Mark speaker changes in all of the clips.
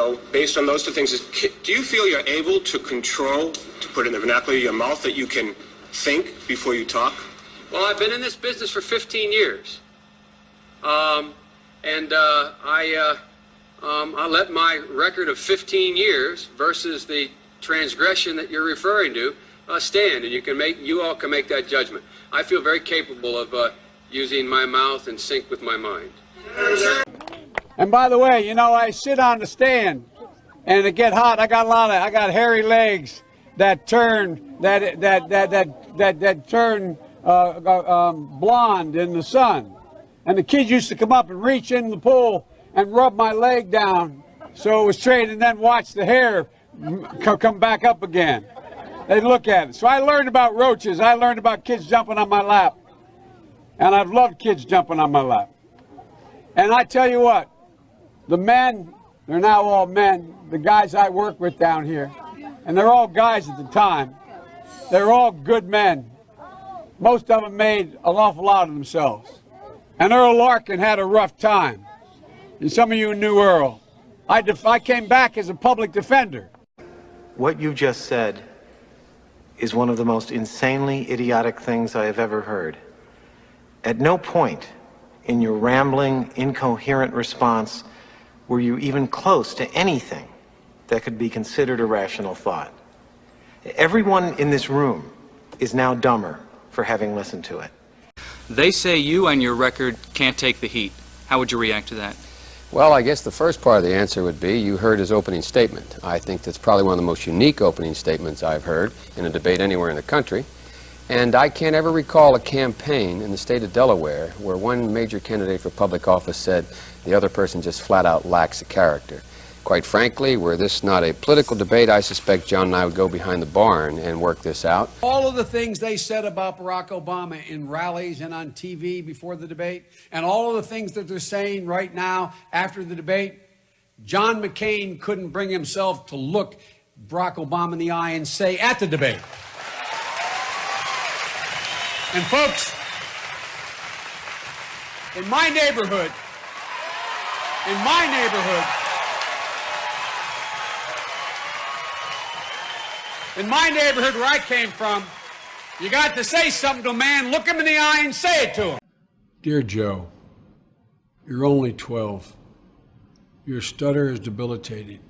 Speaker 1: know, based on those two things, is do you feel you're able to control, to put it in the vernacular, your mouth, that you can think before you talk?
Speaker 2: Well, I've been in this business for 15 years. I let my record of 15 years versus the transgression that you're referring to stand, and you all can make that judgment. I feel very capable of using my mouth in sync with my mind.
Speaker 3: And by the way, you know, I sit on the stand, and it get hot. I got hairy legs that turn turn blonde in the sun. And the kids used to come up and reach in the pool and rub my leg down so it was straight, and then watch the hair come back up again. They'd look at it. So I learned about roaches. I learned about kids jumping on my lap. And I've loved kids jumping on my lap. And I tell you what, the men, they're now all men, the guys I work with down here, and they're all guys at the time, they're all good men. Most of them made an awful lot of themselves. And Earl Larkin had a rough time. And some of you knew Earl. I came back as a public defender.
Speaker 4: What you just said is one of the most insanely idiotic things I have ever heard. At no point in your rambling, incoherent response were you even close to anything that could be considered a rational thought. Everyone in this room is now dumber for having listened to it.
Speaker 5: They say you and your record can't take the heat. How would you react to that?
Speaker 6: Well, I guess the first part of the answer would be you heard his opening statement. I think that's probably one of the most unique opening statements I've heard in a debate anywhere in the country. And I can't ever recall a campaign in the state of Delaware where one major candidate for public office said the other person just flat out lacks a character. Quite frankly, were this not a political debate, I suspect John and I would go behind the barn and work this out.
Speaker 3: All of the things they said about Barack Obama in rallies and on TV before the debate, and all of the things that they're saying right now after the debate, John McCain couldn't bring himself to look Barack Obama in the eye and say at the debate. And folks, in my neighborhood where I came from, you got to say something to a man, look him in the eye and say it to him. Dear Joe, you're only 12. Your stutter is debilitating.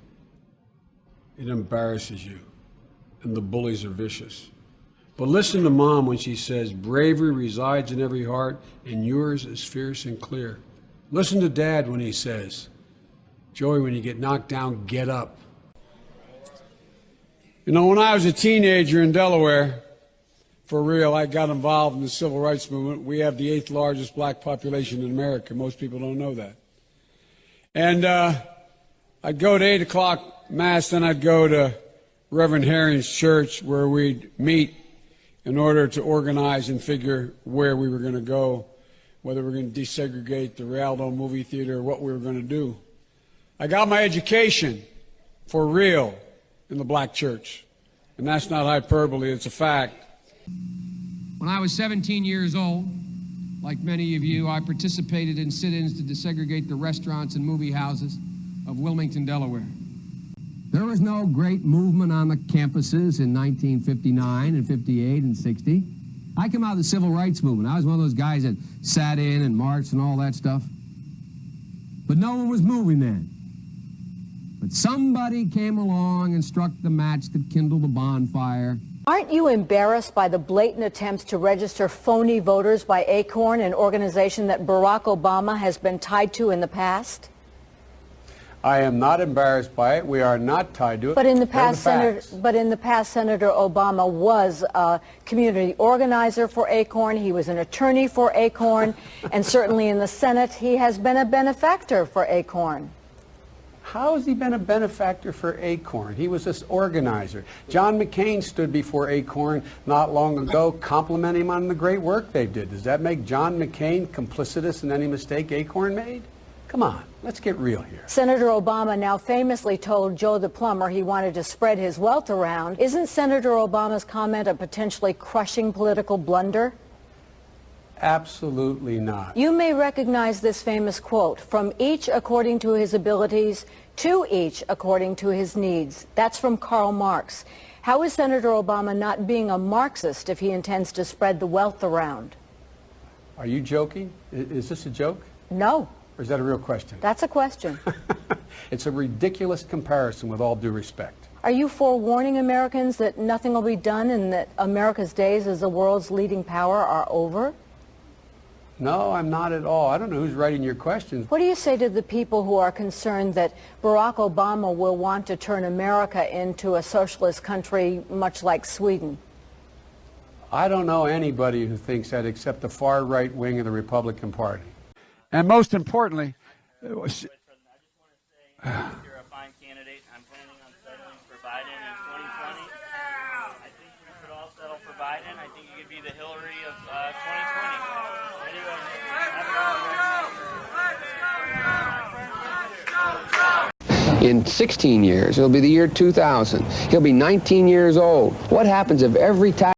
Speaker 3: It embarrasses you, and the bullies are vicious. But listen to Mom when she says, bravery resides in every heart, and yours is fierce and clear. Listen to Dad when he says, Joey, when you get knocked down, get up. You know, when I was a teenager in Delaware, for real, I got involved in the civil rights movement. We have the 8th largest black population in America. Most people don't know that. And I'd go to 8 o'clock Mass, then I'd go to Reverend Herring's church where we'd meet in order to organize and figure where we were going to go, whether we were going to desegregate the Rialto movie theater or what we were going to do. I got my education for real in the black church. And that's not hyperbole, it's a fact.
Speaker 7: When I was 17 years old, like many of you, I participated in sit-ins to desegregate the restaurants and movie houses of Wilmington, Delaware. There was no great movement on the campuses in 1959 and 58 and 60. I came out of the civil rights movement. I was one of those guys that sat in and marched and all that stuff. But no one was moving then. But somebody came along and struck the match that kindled the bonfire.
Speaker 8: Aren't you embarrassed by the blatant attempts to register phony voters by Acorn, an organization that Barack Obama has been tied to in the past?
Speaker 3: I am not embarrassed by it. We are not tied to it.
Speaker 8: But in the past, Senator Obama was a community organizer for Acorn. He was an attorney for Acorn. And certainly in the Senate, he has been a benefactor for Acorn.
Speaker 3: How has he been a benefactor for Acorn? He was this organizer. John McCain stood before Acorn not long ago, complimenting him on the great work they did. Does that make John McCain complicitous in any mistake Acorn made? Come on, let's get real here.
Speaker 8: Senator Obama now famously told Joe the plumber he wanted to spread his wealth around. Isn't Senator Obama's comment a potentially crushing political blunder?
Speaker 3: Absolutely not.
Speaker 8: You may recognize this famous quote, from each according to his abilities, to each according to his needs. That's from Karl Marx. How is Senator Obama not being a Marxist if he intends to spread the wealth around?
Speaker 3: Are you joking? Is this a joke?
Speaker 8: No.
Speaker 3: Or is that a real question?
Speaker 8: That's a question.
Speaker 3: It's a ridiculous comparison, with all due respect.
Speaker 8: Are you forewarning Americans that nothing will be done and that America's days as the world's leading power are over?
Speaker 3: No, I'm not at all. I don't know who's writing your questions.
Speaker 8: What do you say to the people who are concerned that Barack Obama will want to turn America into a socialist country much like Sweden?
Speaker 3: I don't know anybody who thinks that except the far right wing of the Republican Party. And most importantly,
Speaker 9: President, I just want to say you're a fine candidate. I'm planning on settling for Biden in 2020. I think we should all settle for Biden. I think you could be the Hillary of 2020.
Speaker 7: In 16 years, it'll be the year 2000. He'll be 19 years old. What happens if every tax